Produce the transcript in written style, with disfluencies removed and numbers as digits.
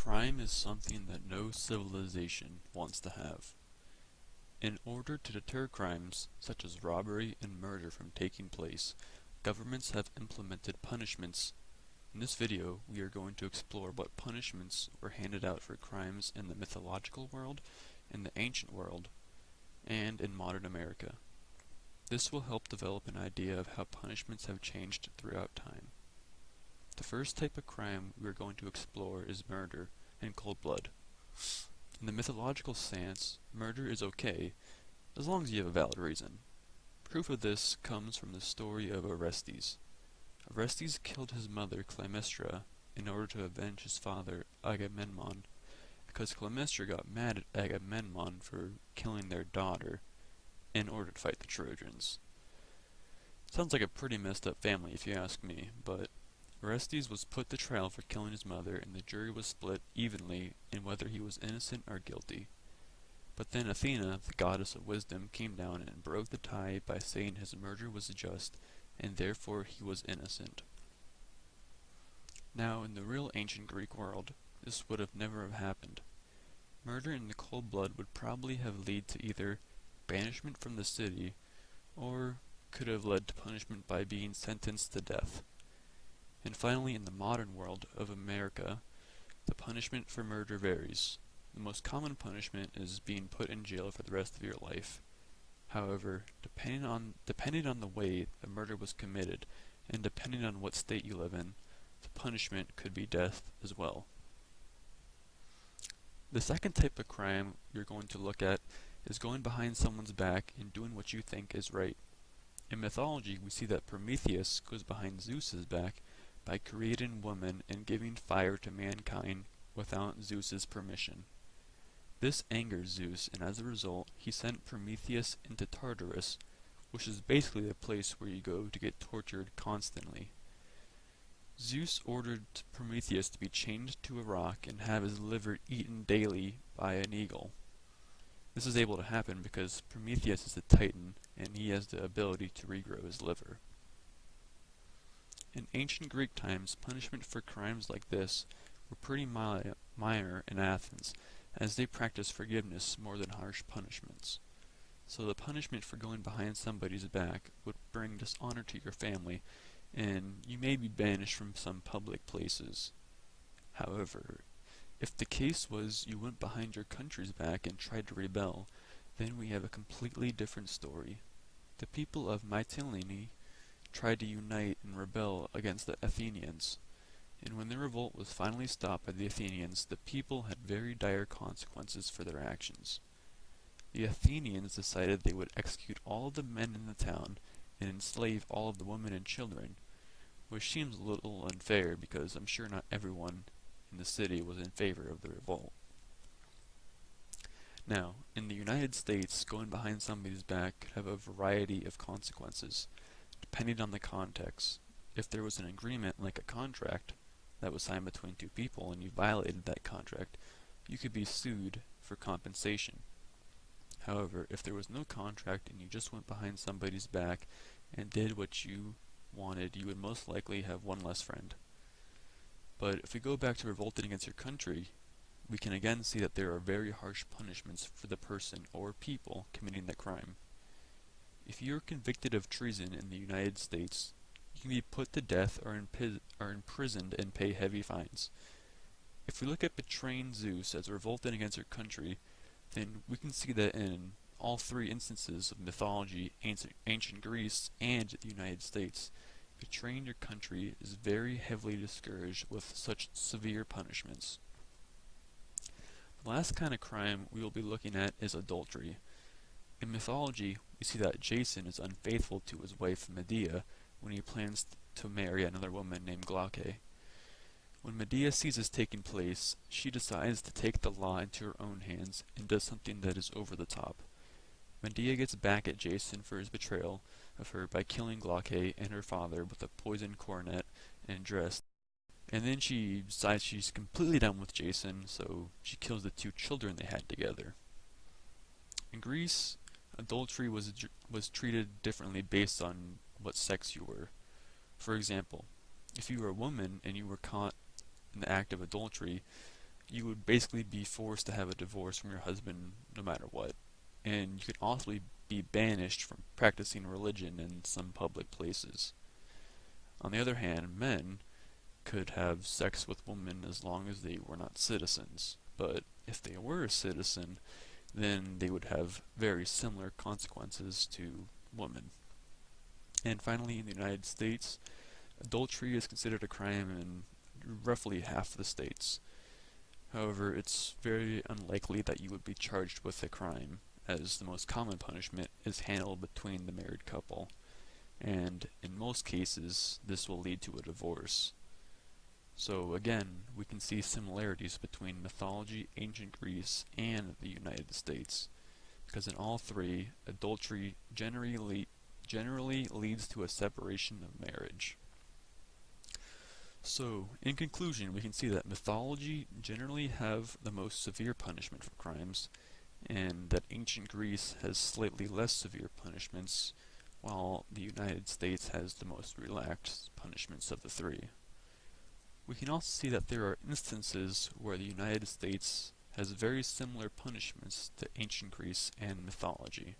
Crime is something that no civilization wants to have. In order to deter crimes, such as robbery and murder from taking place, governments have implemented punishments. In this video, we are going to explore what punishments were handed out for crimes in the mythological world, in the ancient world, and in modern America. This will help develop an idea of how punishments have changed throughout time. The first type of crime we are going to explore is murder in cold blood. In the mythological sense, murder is okay, as long as you have a valid reason. Proof of this comes from the story of Orestes. Orestes killed his mother Clytemnestra in order to avenge his father Agamemnon, because Clytemnestra got mad at Agamemnon for killing their daughter in order to fight the Trojans. Sounds like a pretty messed up family if you ask me, but Orestes was put to trial for killing his mother, and the jury was split evenly in whether he was innocent or guilty. But then Athena, the goddess of wisdom, came down and broke the tie by saying his murder was just, and therefore he was innocent. Now, in the real ancient Greek world, this would have never have happened. Murder in the cold blood would probably have led to either banishment from the city, or could have led to punishment by being sentenced to death. And finally, in the modern world of America, the punishment for murder varies. The most common punishment is being put in jail for the rest of your life. However, depending on the way the murder was committed, and depending on what state you live in, the punishment could be death as well. The second type of crime you're going to look at is going behind someone's back and doing what you think is right. In mythology, we see that Prometheus goes behind Zeus's back by creating women and giving fire to mankind without Zeus's permission. This angered Zeus, and as a result, he sent Prometheus into Tartarus, which is basically a place where you go to get tortured constantly. Zeus ordered Prometheus to be chained to a rock and have his liver eaten daily by an eagle. This is able to happen because Prometheus is a titan, and he has the ability to regrow his liver. In ancient Greek times, punishment for crimes like this were pretty minor in Athens, as they practiced forgiveness more than harsh punishments. So the punishment for going behind somebody's back would bring dishonor to your family, and you may be banished from some public places. However, if the case was you went behind your country's back and tried to rebel, then we have a completely different story. The people of Mytilene tried to unite and rebel against the Athenians, and when the revolt was finally stopped by the Athenians, the people had very dire consequences for their actions. The Athenians decided they would execute all of the men in the town and enslave all of the women and children, which seems a little unfair because I'm sure not everyone in the city was in favor of the revolt. Now, in the United States, going behind somebody's back could have a variety of consequences, depending on the context. If there was an agreement, like a contract, that was signed between two people and you violated that contract, you could be sued for compensation. However, if there was no contract and you just went behind somebody's back and did what you wanted, you would most likely have one less friend. But if we go back to revolting against your country, we can again see that there are very harsh punishments for the person or people committing the crime. If you are convicted of treason in the United States, you can be put to death or imprisoned and pay heavy fines. If we look at betraying Zeus as revolting against your country, then we can see that in all three instances of mythology, ancient Greece, and the United States, betraying your country is very heavily discouraged with such severe punishments. The last kind of crime we will be looking at is adultery. In mythology, we see that Jason is unfaithful to his wife Medea when he plans to marry another woman named Glauce. When Medea sees this taking place, she decides to take the law into her own hands and does something that is over the top. Medea gets back at Jason for his betrayal of her by killing Glauce and her father with a poisoned coronet and dress. And then she decides she's completely done with Jason, so she kills the two children they had together. In Greece, adultery was treated differently based on what sex you were. For example, if you were a woman and you were caught in the act of adultery, you would basically be forced to have a divorce from your husband no matter what. And you could also be banished from practicing religion in some public places. On the other hand, men could have sex with women as long as they were not citizens. But if they were a citizen, then they would have very similar consequences to women. And finally, in the United States, adultery is considered a crime in roughly half the states. However, it's very unlikely that you would be charged with a crime, as the most common punishment is handled between the married couple, and in most cases, this will lead to a divorce. So again, we can see similarities between mythology, ancient Greece, and the United States, because in all three, adultery generally leads to a separation of marriage. So, in conclusion, we can see that mythology generally have the most severe punishment for crimes, and that ancient Greece has slightly less severe punishments, while the United States has the most relaxed punishments of the three. We can also see that there are instances where the United States has very similar punishments to ancient Greece and mythology.